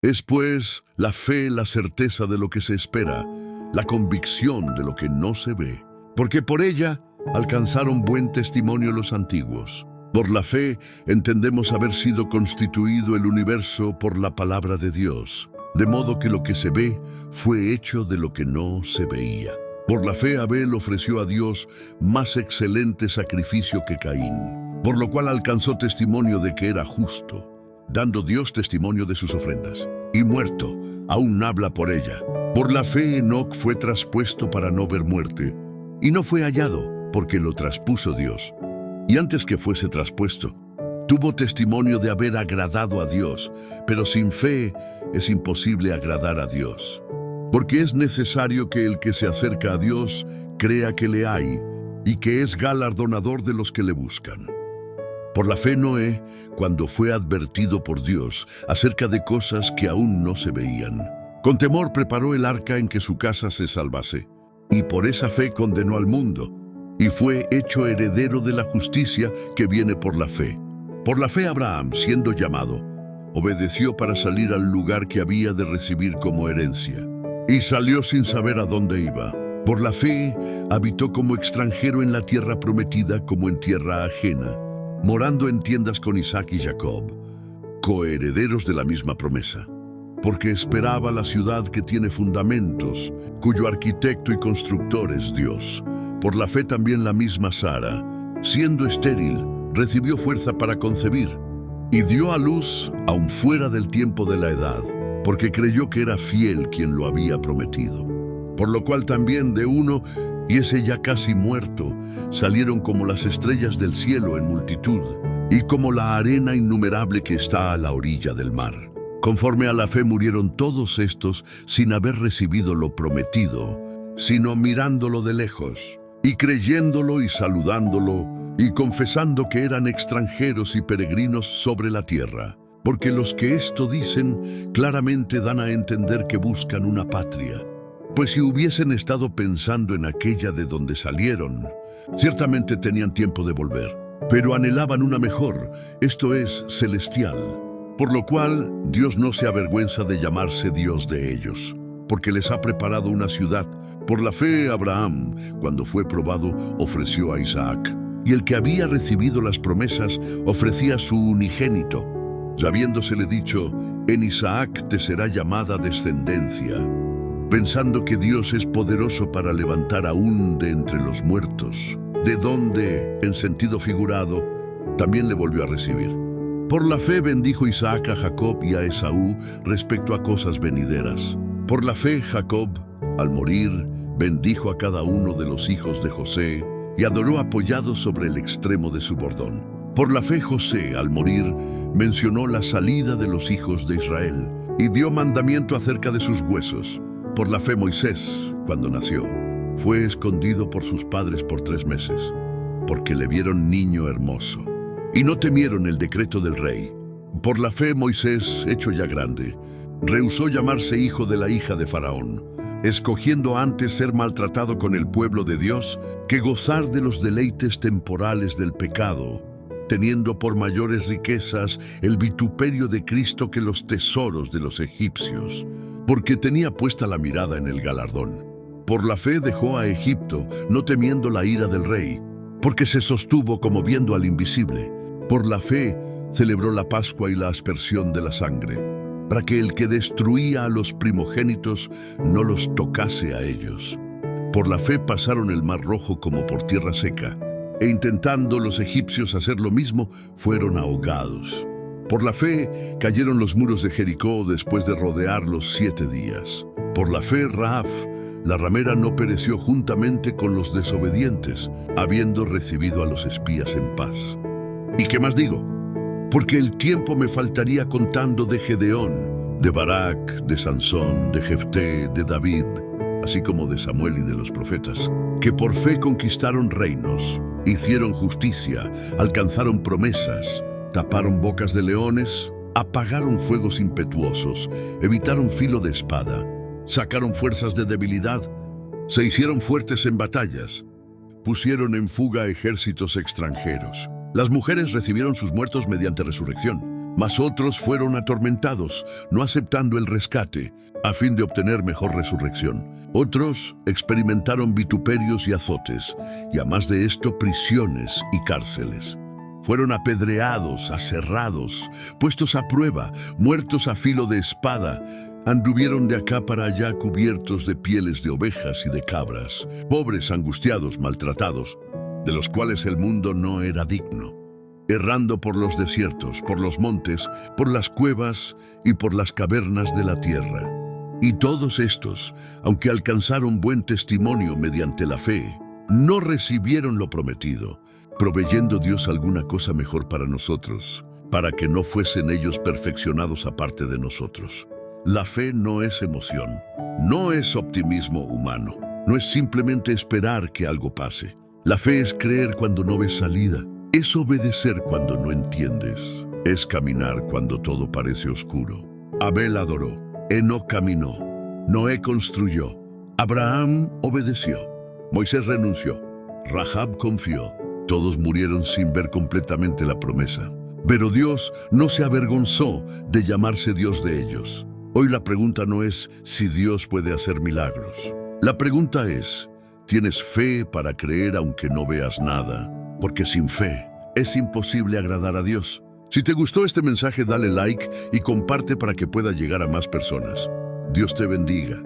Es pues la fe la certeza de lo que se espera, la convicción de lo que no se ve. Porque por ella alcanzaron buen testimonio los antiguos. Por la fe entendemos haber sido constituido el universo por la palabra de Dios, de modo que lo que se ve fue hecho de lo que no se veía. Por la fe Abel ofreció a Dios más excelente sacrificio que Caín, por lo cual alcanzó testimonio de que era justo, dando Dios testimonio de sus ofrendas. Y muerto, aún habla por ella. Por la fe Enoc fue traspuesto para no ver muerte, y no fue hallado, porque lo traspuso Dios. Y antes que fuese traspuesto, tuvo testimonio de haber agradado a Dios, pero sin fe es imposible agradar a Dios. Porque es necesario que el que se acerca a Dios crea que le hay, y que es galardonador de los que le buscan. Por la fe Noé, cuando fue advertido por Dios acerca de cosas que aún no se veían, con temor preparó el arca en que su casa se salvase, y por esa fe condenó al mundo, y fue hecho heredero de la justicia que viene por la fe. Por la fe Abraham, siendo llamado, obedeció para salir al lugar que había de recibir como herencia, y salió sin saber a dónde iba. Por la fe habitó como extranjero en la tierra prometida como en tierra ajena, morando en tiendas con Isaac y Jacob, coherederos de la misma promesa, porque esperaba la ciudad que tiene fundamentos, cuyo arquitecto y constructor es Dios. Por la fe también la misma Sara, siendo estéril, recibió fuerza para concebir, y dio a luz aun fuera del tiempo de la edad, porque creyó que era fiel quien lo había prometido. Por lo cual también de uno, y ese ya casi muerto, salieron como las estrellas del cielo en multitud, y como la arena innumerable que está a la orilla del mar. Conforme a la fe murieron todos estos sin haber recibido lo prometido, sino mirándolo de lejos, y creyéndolo y saludándolo, y confesando que eran extranjeros y peregrinos sobre la tierra. Porque los que esto dicen claramente dan a entender que buscan una patria. Pues si hubiesen estado pensando en aquella de donde salieron, ciertamente tenían tiempo de volver, pero anhelaban una mejor, esto es, celestial. Por lo cual Dios no se avergüenza de llamarse Dios de ellos, porque les ha preparado una ciudad. Por la fe Abraham, cuando fue probado, ofreció a Isaac, y el que había recibido las promesas ofrecía su unigénito, habiéndosele dicho, en Isaac te será llamada descendencia, pensando que Dios es poderoso para levantar aún de entre los muertos, de donde, en sentido figurado, también le volvió a recibir. Por la fe bendijo Isaac a Jacob y a Esaú respecto a cosas venideras. Por la fe Jacob, al morir, bendijo a cada uno de los hijos de José y adoró apoyado sobre el extremo de su bordón. Por la fe José, al morir, mencionó la salida de los hijos de Israel y dio mandamiento acerca de sus huesos. Por la fe Moisés, cuando nació, fue escondido por sus padres por 3 meses, porque le vieron niño hermoso, y no temieron el decreto del rey. Por la fe Moisés, hecho ya grande, rehusó llamarse hijo de la hija de Faraón, escogiendo antes ser maltratado con el pueblo de Dios que gozar de los deleites temporales del pecado, teniendo por mayores riquezas el vituperio de Cristo que los tesoros de los egipcios, porque tenía puesta la mirada en el galardón. Por la fe dejó a Egipto, no temiendo la ira del rey, porque se sostuvo como viendo al invisible. Por la fe celebró la Pascua y la aspersión de la sangre, para que el que destruía a los primogénitos no los tocase a ellos. Por la fe pasaron el mar Rojo como por tierra seca, e intentando los egipcios hacer lo mismo, fueron ahogados. Por la fe cayeron los muros de Jericó después de rodearlos 7 días. Por la fe Rahab, la ramera, no pereció juntamente con los desobedientes, habiendo recibido a los espías en paz. ¿Y qué más digo? Porque el tiempo me faltaría contando de Gedeón, de Barak, de Sansón, de Jefté, de David, así como de Samuel y de los profetas, que por fe conquistaron reinos, hicieron justicia, alcanzaron promesas, taparon bocas de leones, apagaron fuegos impetuosos, evitaron filo de espada, sacaron fuerzas de debilidad, se hicieron fuertes en batallas, pusieron en fuga ejércitos extranjeros. Las mujeres recibieron sus muertos mediante resurrección, mas otros fueron atormentados, no aceptando el rescate, a fin de obtener mejor resurrección. Otros experimentaron vituperios y azotes, y a más de esto, prisiones y cárceles. Fueron apedreados, aserrados, puestos a prueba, muertos a filo de espada. Anduvieron de acá para allá cubiertos de pieles de ovejas y de cabras, pobres, angustiados, maltratados, de los cuales el mundo no era digno, errando por los desiertos, por los montes, por las cuevas y por las cavernas de la tierra. Y todos estos, aunque alcanzaron buen testimonio mediante la fe, no recibieron lo prometido, proveyendo Dios alguna cosa mejor para nosotros, para que no fuesen ellos perfeccionados aparte de nosotros. La fe no es emoción, no es optimismo humano, no es simplemente esperar que algo pase. La fe es creer cuando no ves salida, es obedecer cuando no entiendes, es caminar cuando todo parece oscuro. Abel adoró, Enoc caminó, Noé construyó, Abraham obedeció, Moisés renunció, Rahab confió. Todos murieron sin ver completamente la promesa. Pero Dios no se avergonzó de llamarse Dios de ellos. Hoy la pregunta no es si Dios puede hacer milagros. La pregunta es, ¿tienes fe para creer aunque no veas nada? Porque sin fe es imposible agradar a Dios. Si te gustó este mensaje, dale like y comparte para que pueda llegar a más personas. Dios te bendiga.